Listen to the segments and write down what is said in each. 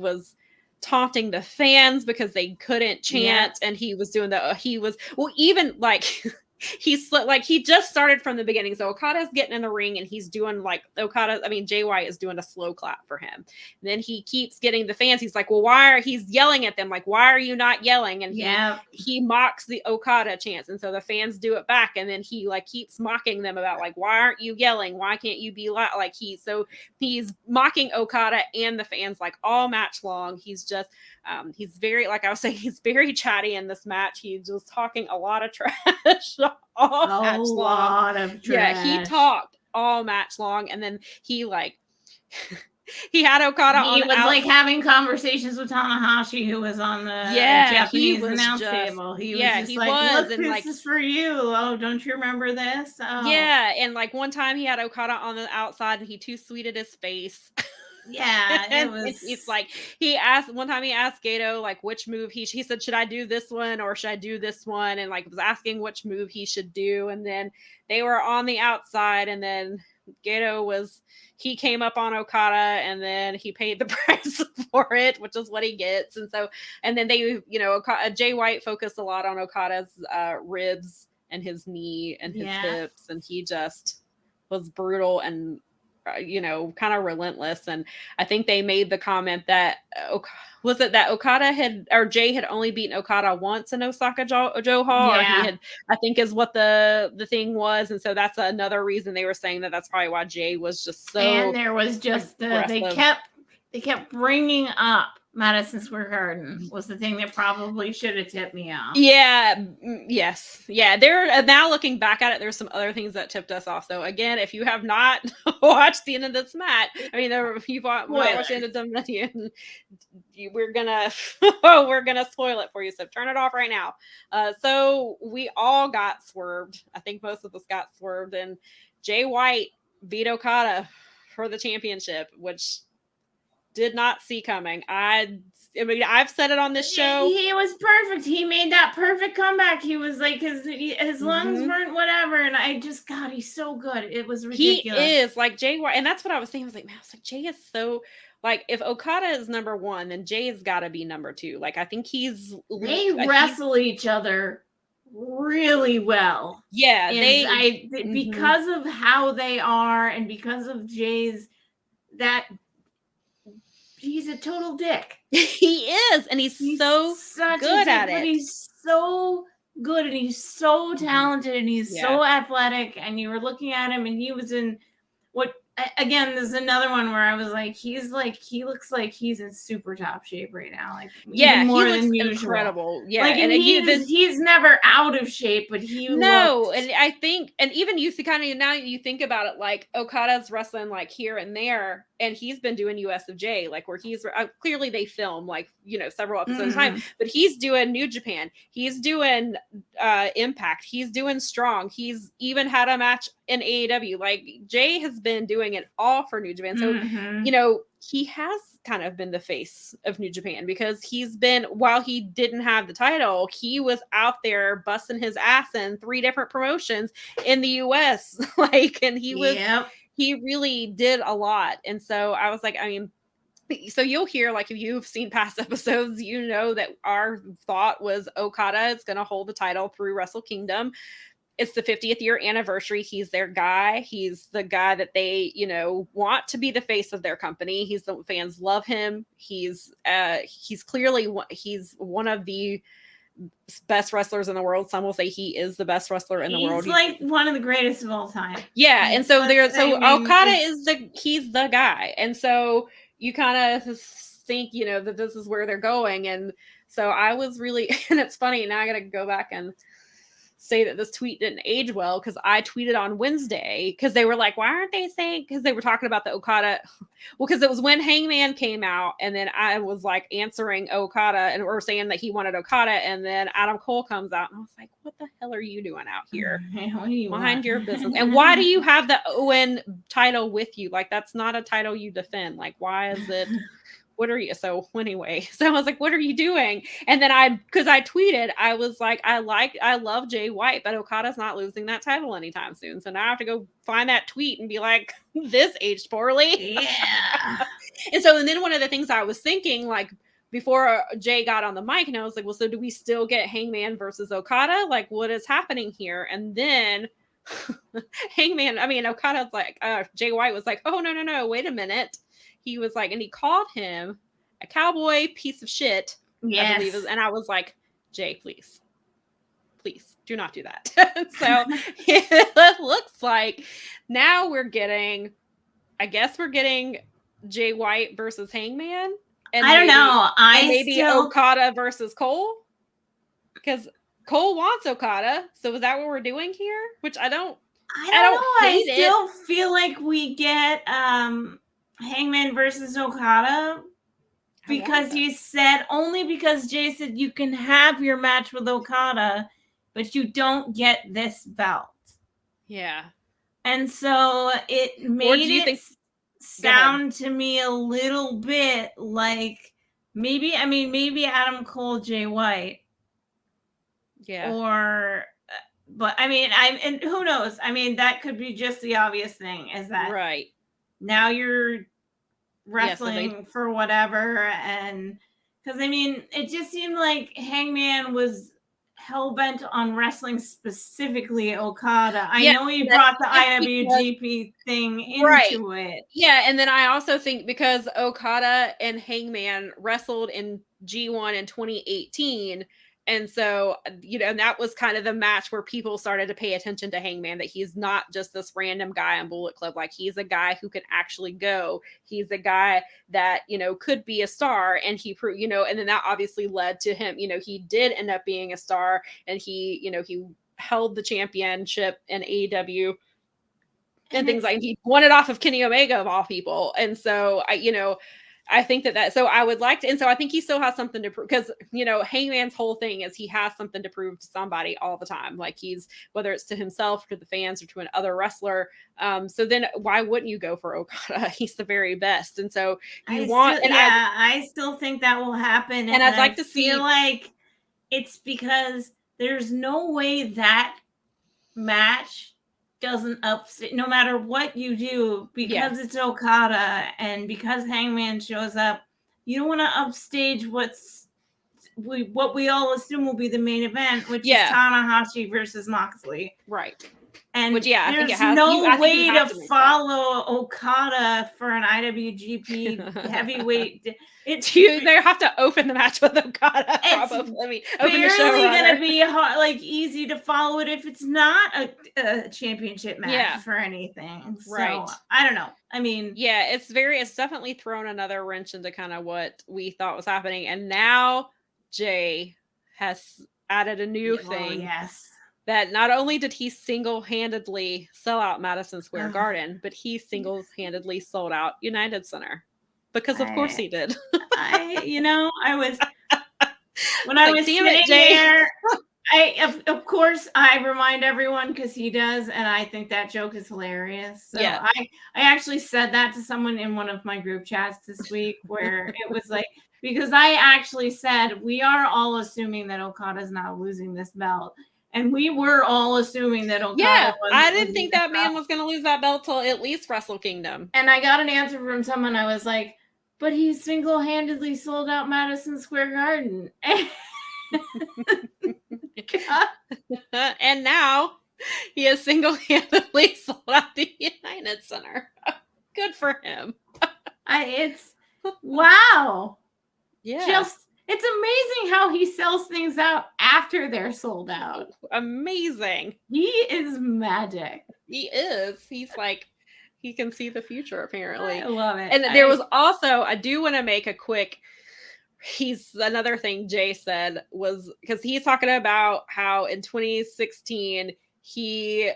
was taunting the fans because they couldn't chant, and he was doing even like he just started from the beginning. So Okada's getting in the ring and he's doing like Jay White is doing a slow clap for him. And then he keeps getting the fans. He's like, well, he's yelling at them like, why are you not yelling? And he mocks the Okada chants. And so the fans do it back. And then he like keeps mocking them about like, why aren't you yelling? Why can't you be loud? Like he's mocking Okada and the fans like all match long. He's just he's very, like I was saying, he's very chatty in this match. He's just talking a lot of trash all match long. A lot of trash. Yeah, he talked all match long, and then he like he had Okada He was like having conversations with Tanahashi, who was on the Japanese announce table. He was just like, look, this is for you. Oh, don't you remember this? Oh. Yeah, and like one time he had Okada on the outside and he too sweeted his face. Yeah, it was. It's like one time he asked Gato like which move he said, should I do this one or should I do this one? And like was asking which move he should do. And then they were on the outside, and then Gato he came up on Okada, and then he paid the price for it, which is what he gets. And then they, Jay White focused a lot on Okada's ribs and his knee and his hips, and he just was brutal and kind of relentless. And I think they made the comment that Jay had only beaten Okada once in Osaka Joe Hall, or he had, I think is what the thing was. And so that's another reason they were saying that's probably why Jay was just so. And there was just they kept bringing up Madison Square Garden was the thing that probably should have tipped me off. Yeah. Yes. Yeah. They're now looking back at it. There's some other things that tipped us off. So again, if you have not watched the end of this match, you've watched the end of Dominion, we're gonna spoil it for you. So turn it off right now. So we all got swerved. I think most of us got swerved, and Jay White beat Okada for the championship, which did not see coming. I've said it on this show. He was perfect. He made that perfect comeback. He was like his lungs weren't whatever, and I just, God, he's so good. It was ridiculous. He is like Jay White, and that's what I was saying. I was like, man, Jay is so like, if Okada is number one, then Jay's got to be number two. Like, I think they wrestle each other really well. Yeah, because of how they are, and because of Jay's he's a total dick. He is, and he's so good at it. But he's so good, and he's so talented, and he's so athletic. And you were looking at him, and he was in again, there's another one where I was like, he looks like he's in super top shape right now. Like, more he than looks incredible. Yeah, like, and he's never out of shape, but and I think, and even you see kind of now you think about it, like Okada's wrestling like here and there, and he's been doing USFJ, like where he's clearly they film like several episodes at a time, but he's doing New Japan, he's doing Impact, he's doing Strong, he's even had a match in AEW. Like, Jay has been doing it all for New Japan. So, he has kind of been the face of New Japan, because while he didn't have the title, he was out there busting his ass in 3 different promotions in the US. And he really did a lot. And so I was like, so you'll hear, like, if you've seen past episodes, that our thought was Okada is going to hold the title through Wrestle Kingdom. It's the 50th year anniversary. He's their guy. He's the guy that they, want to be the face of their company. The fans love him. He's clearly one of the best wrestlers in the world. Some will say he is the best wrestler in the world. He's like one of the greatest of all time. Yeah, and so Okada he's the guy, and so you kind of think that this is where they're going, and so I was really, and it's funny now. I got to go back and say that this tweet didn't age well, because I tweeted on Wednesday, because they were like, why aren't they saying, because they were talking about the Okada, because it was when Hangman came out, and then I was like answering Okada or saying that he wanted Okada, and then Adam Cole comes out, and I was like, what the hell are you doing out here? Mind your business. And why do you have the Owen title with you? Like, that's not a title you defend. Like, why is it? What are you? So anyway, I was like, what are you doing? And then because I tweeted, I was like, I love Jay White, but Okada's not losing that title anytime soon. So now I have to go find that tweet and be like, this aged poorly. Yeah. And then one of the things I was thinking, like, before Jay got on the mic, and I was like, well, so do we still get Hangman versus Okada? Like, what is happening here? And then Okada's like, Jay White was like, oh, no, wait a minute. He was like, and he called him a cowboy piece of shit, I believe. And I was like, Jay, please do not do that. So it looks like now we're getting Jay White versus Hangman. And I don't know. Maybe Okada versus Cole, because Cole wants Okada. So is that what we're doing here? Which I don't know. I still feel like we get Hangman versus Okada because he said, only because Jay said you can have your match with Okada, but you don't get this belt. Yeah. And so it made it sound to me a little bit like maybe Adam Cole, Jay White. Yeah. But and who knows? I mean, that could be just the obvious thing, is that right now you're wrestling for whatever. And because it just seemed like Hangman was hell-bent on wrestling specifically Okada. I know he brought the IWGP thing into it. Yeah, and then I also think because Okada and Hangman wrestled in G1 in 2018, and so, and that was kind of the match where people started to pay attention to Hangman, that he's not just this random guy on Bullet Club. Like, he's a guy who can actually go. He's a guy that, could be a star, and he proved, and then that obviously led to him, he did end up being a star, and he held the championship in AEW and things like, he won it off of Kenny Omega of all people. And so I think so I would like to, and so I think he still has something to prove, because, Hangman's whole thing is he has something to prove to somebody all the time. Like, whether it's to himself, to the fans, or to another wrestler. So then why wouldn't you go for Okada? He's the very best. And so I still think that will happen. And I'd like to feel like it's because there's no way that match doesn't upstage, no matter what you do, because it's Okada and because Hangman shows up. You don't want to upstage what we all assume will be the main event, which is Tanahashi versus Moxley. Right. And there's no way to follow Okada for an IWGP heavyweight. They have to open the match with Okada. It's barely going to be easy to follow it if it's not a championship match for anything. So, I don't know. It's definitely thrown another wrench into kind of what we thought was happening. And now Jay has added a new thing. Yes. That not only did he single-handedly sell out Madison Square Garden, but he single-handedly sold out United Center. Because of course he did. I was sitting there, of course I remind everyone, because he does, and I think that joke is hilarious. So I actually said that to someone in one of my group chats this week, where it was like, because I actually said, we are all assuming that Okada's not losing this belt. And we were all assuming that Okada I didn't think that man was going to lose that belt till at least Wrestle Kingdom. And I got an answer from someone. I was like, but he single-handedly sold out Madison Square Garden. And now he has single-handedly sold out the United Center. Good for him. It's wow. Yeah. It's amazing how he sells things out after they're sold out. Amazing. He is magic. He is. He's like, he can see the future, apparently. I love it. And there was also, I do want to make a quick, another thing Jay said was, because he's talking about how in 2016 he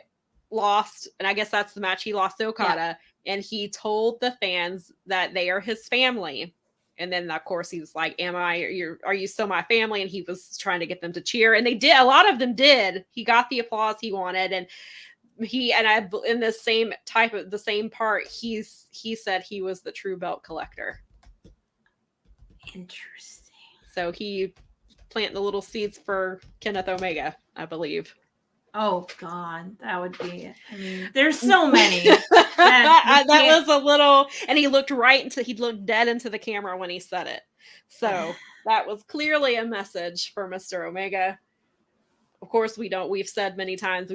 lost, and I guess that's the match he lost to Okada, and he told the fans that they are his family. And then, of course, he was like, are you still my family? And he was trying to get them to cheer. And they did. A lot of them did. He got the applause he wanted. And in the same part, he said he was the true belt collector. Interesting. So he planted the little seeds for Kenneth Omega, I believe. Oh God, that would be. I mean, there's so many. That was a little, and he looked dead into the camera when he said it. So that was clearly a message for Mr. Omega. Of course, we've said many times